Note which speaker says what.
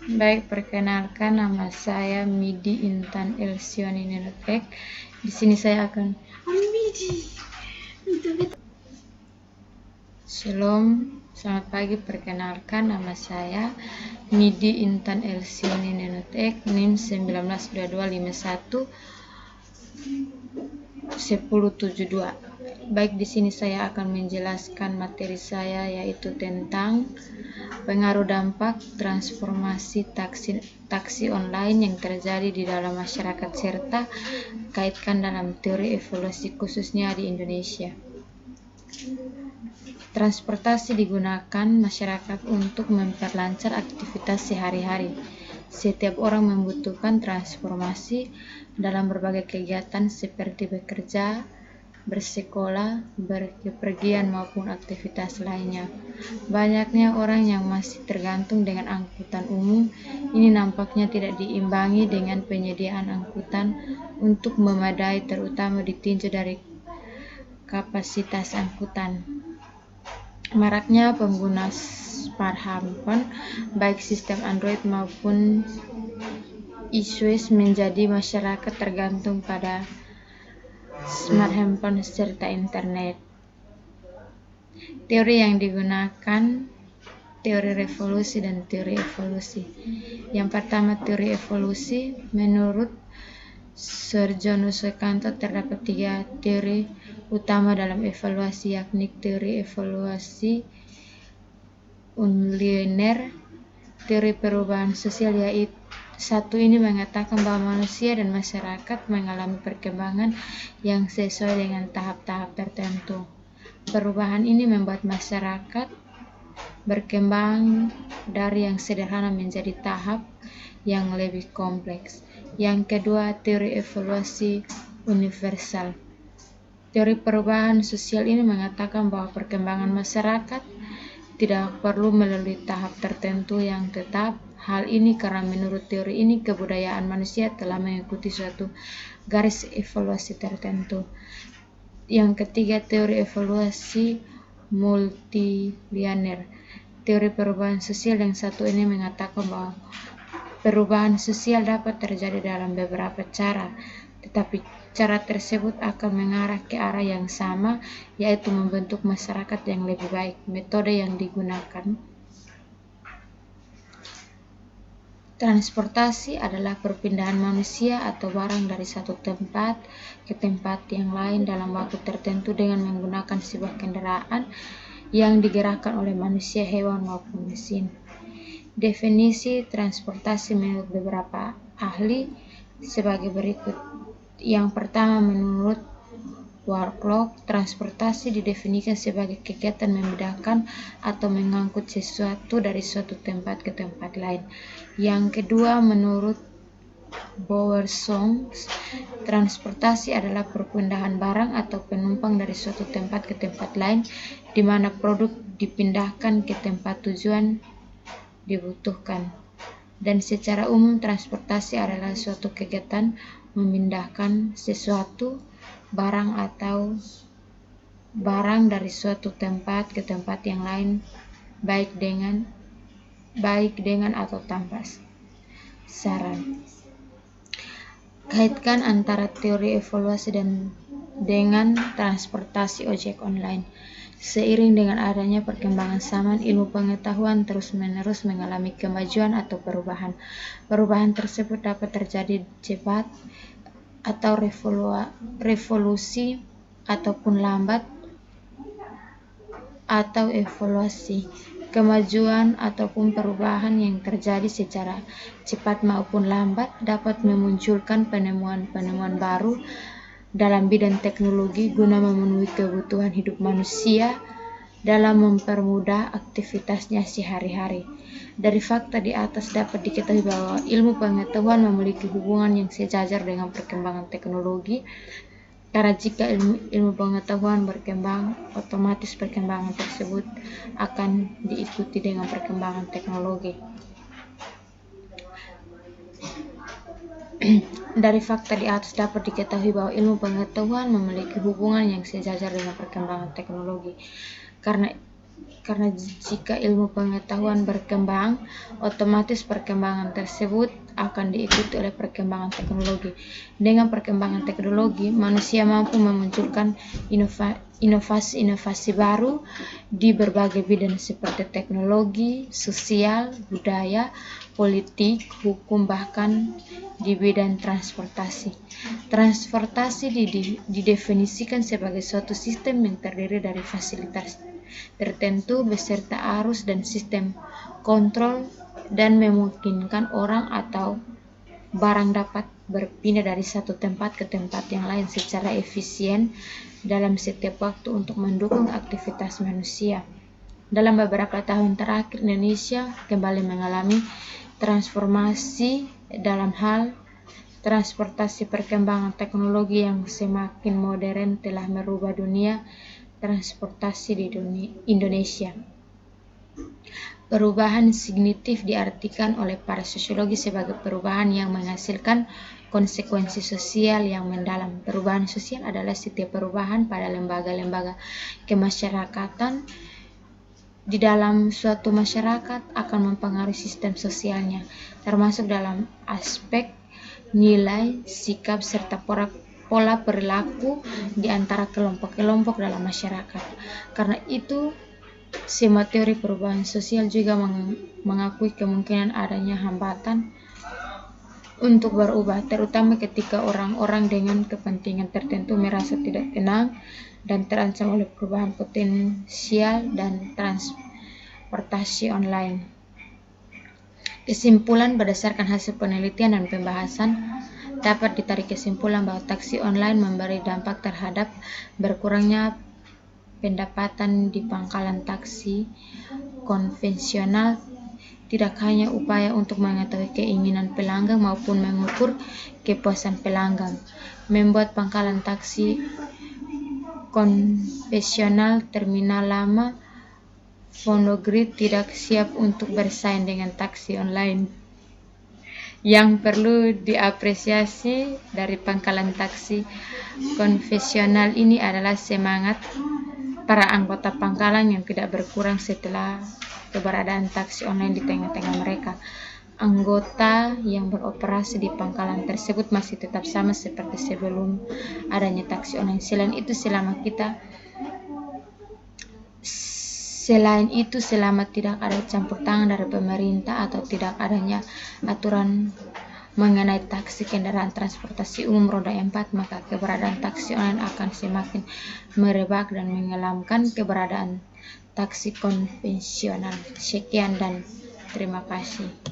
Speaker 1: Baik, perkenalkan nama saya Midi Intan Elsioni Nenotek. Di sini saya akan Shalom, selamat pagi. Perkenalkan nama saya Midi Intan Elsioni Nenotek, NIM 192251 1072. Baik, di sini saya akan menjelaskan materi saya, yaitu tentang pengaruh dampak transformasi taksi online yang terjadi di dalam masyarakat serta kaitkan dalam teori evolusi khususnya di Indonesia. Transportasi digunakan masyarakat untuk memperlancar aktivitas sehari-hari. Setiap orang membutuhkan transformasi dalam berbagai kegiatan seperti bekerja, bersekolah, berpergian maupun aktivitas lainnya. Banyaknya orang yang masih tergantung dengan angkutan umum. Ini nampaknya tidak diimbangi dengan penyediaan angkutan untuk memadai, terutama ditinjau dari kapasitas angkutan. Maraknya pengguna smartphone, baik sistem Android maupun iOS, menjadi masyarakat tergantung pada smartphone serta internet. Teori yang digunakan, teori revolusi dan teori evolusi. Yang pertama, teori evolusi. Menurut Sir John Sukanto terdapat 3 teori utama dalam evaluasi, yakni teori evaluasi linear, teori perubahan sosial, yaitu satu ini mengatakan bahwa manusia dan masyarakat mengalami perkembangan yang sesuai dengan tahap-tahap tertentu. Perubahan ini membuat masyarakat berkembang dari yang sederhana menjadi tahap yang lebih kompleks. Yang kedua, teori evaluasi universal. Teori perubahan sosial ini mengatakan bahwa perkembangan masyarakat tidak perlu melalui tahap tertentu yang tetap. Hal ini karena menurut teori ini kebudayaan manusia telah mengikuti suatu garis evaluasi tertentu. Yang ketiga, teori evaluasi multilinear. Teori perubahan sosial yang satu ini mengatakan bahwa perubahan sosial dapat terjadi dalam beberapa cara, tetapi cara tersebut akan mengarah ke arah yang sama, yaitu membentuk masyarakat yang lebih baik. Metode yang digunakan, transportasi adalah perpindahan manusia atau barang dari satu tempat ke tempat yang lain dalam waktu tertentu dengan menggunakan sebuah kendaraan yang digerakkan oleh manusia, hewan, maupun mesin. Definisi transportasi menurut beberapa ahli sebagai berikut. Yang pertama, menurut Warlock, transportasi didefinisikan sebagai kegiatan memindahkan atau mengangkut sesuatu dari suatu tempat ke tempat lain. Yang kedua, menurut Bowersohn, transportasi adalah perpindahan barang atau penumpang dari suatu tempat ke tempat lain, di mana produk dipindahkan ke tempat tujuan dibutuhkan. Dan secara umum, transportasi adalah suatu kegiatan memindahkan sesuatu, barang atau barang dari suatu tempat ke tempat yang lain, baik dengan atau tanpa saran. Kaitkan antara teori evaluasi dengan transportasi ojek online. Seiring dengan adanya perkembangan zaman, ilmu pengetahuan terus-menerus mengalami kemajuan atau perubahan. Perubahan tersebut dapat terjadi cepat atau revolusi, ataupun lambat atau evolusi. Kemajuan ataupun perubahan yang terjadi secara cepat maupun lambat dapat memunculkan penemuan-penemuan baru dalam bidang teknologi guna memenuhi kebutuhan hidup manusia dalam mempermudah aktivitasnya sehari-hari. Dari fakta di atas dapat diketahui bahwa ilmu pengetahuan memiliki hubungan yang sejajar dengan perkembangan teknologi, karena jika ilmu pengetahuan berkembang, otomatis perkembangan tersebut akan diikuti dengan perkembangan teknologi. Dari fakta di atas dapat diketahui bahwa ilmu pengetahuan memiliki hubungan yang sejajar dengan perkembangan teknologi. Karena Karena jika ilmu pengetahuan berkembang, otomatis perkembangan tersebut akan diikuti oleh perkembangan teknologi. Dengan perkembangan teknologi, manusia mampu memunculkan inovasi-inovasi baru di berbagai bidang seperti teknologi, sosial, budaya, politik, hukum, bahkan di bidang transportasi. Transportasi didefinisikan sebagai suatu sistem yang terdiri dari fasilitas tertentu beserta arus dan sistem kontrol dan memungkinkan orang atau barang dapat berpindah dari satu tempat ke tempat yang lain secara efisien dalam setiap waktu untuk mendukung aktivitas manusia. Dalam beberapa tahun terakhir, Indonesia kembali mengalami transformasi dalam hal transportasi. Perkembangan teknologi yang semakin modern telah merubah dunia transportasi di Indonesia. Perubahan signifikan diartikan oleh para sosiologi sebagai perubahan yang menghasilkan konsekuensi sosial yang mendalam. Perubahan sosial adalah setiap perubahan pada lembaga-lembaga kemasyarakatan di dalam suatu masyarakat akan mempengaruhi sistem sosialnya, termasuk dalam aspek nilai, sikap, serta pola perilaku di antara kelompok-kelompok dalam masyarakat. Karena itu, semua teori perubahan sosial juga mengakui kemungkinan adanya hambatan untuk berubah, terutama ketika orang-orang dengan kepentingan tertentu merasa tidak tenang dan terancam oleh perubahan potensial dan transportasi online. Kesimpulan berdasarkan hasil penelitian dan pembahasan, dapat ditarik kesimpulan bahwa taksi online memberi dampak terhadap berkurangnya pendapatan di pangkalan taksi konvensional, tidak hanya upaya untuk mengetahui keinginan pelanggan maupun mengukur kepuasan pelanggan, membuat pangkalan taksi konvensional terminal lama Fonogrid tidak siap untuk bersaing dengan taksi online. Yang perlu diapresiasi dari pangkalan taksi konvensional ini adalah semangat para anggota pangkalan yang tidak berkurang setelah keberadaan taksi online di tengah-tengah mereka. Anggota yang beroperasi di pangkalan tersebut masih tetap sama seperti sebelum adanya taksi online. Selain itu, selama tidak ada campur tangan dari pemerintah atau tidak adanya aturan mengenai taksi kendaraan transportasi umum roda 4, maka keberadaan taksi online akan semakin merebak dan mengelamkan keberadaan taksi konvensional. Sekian dan terima kasih.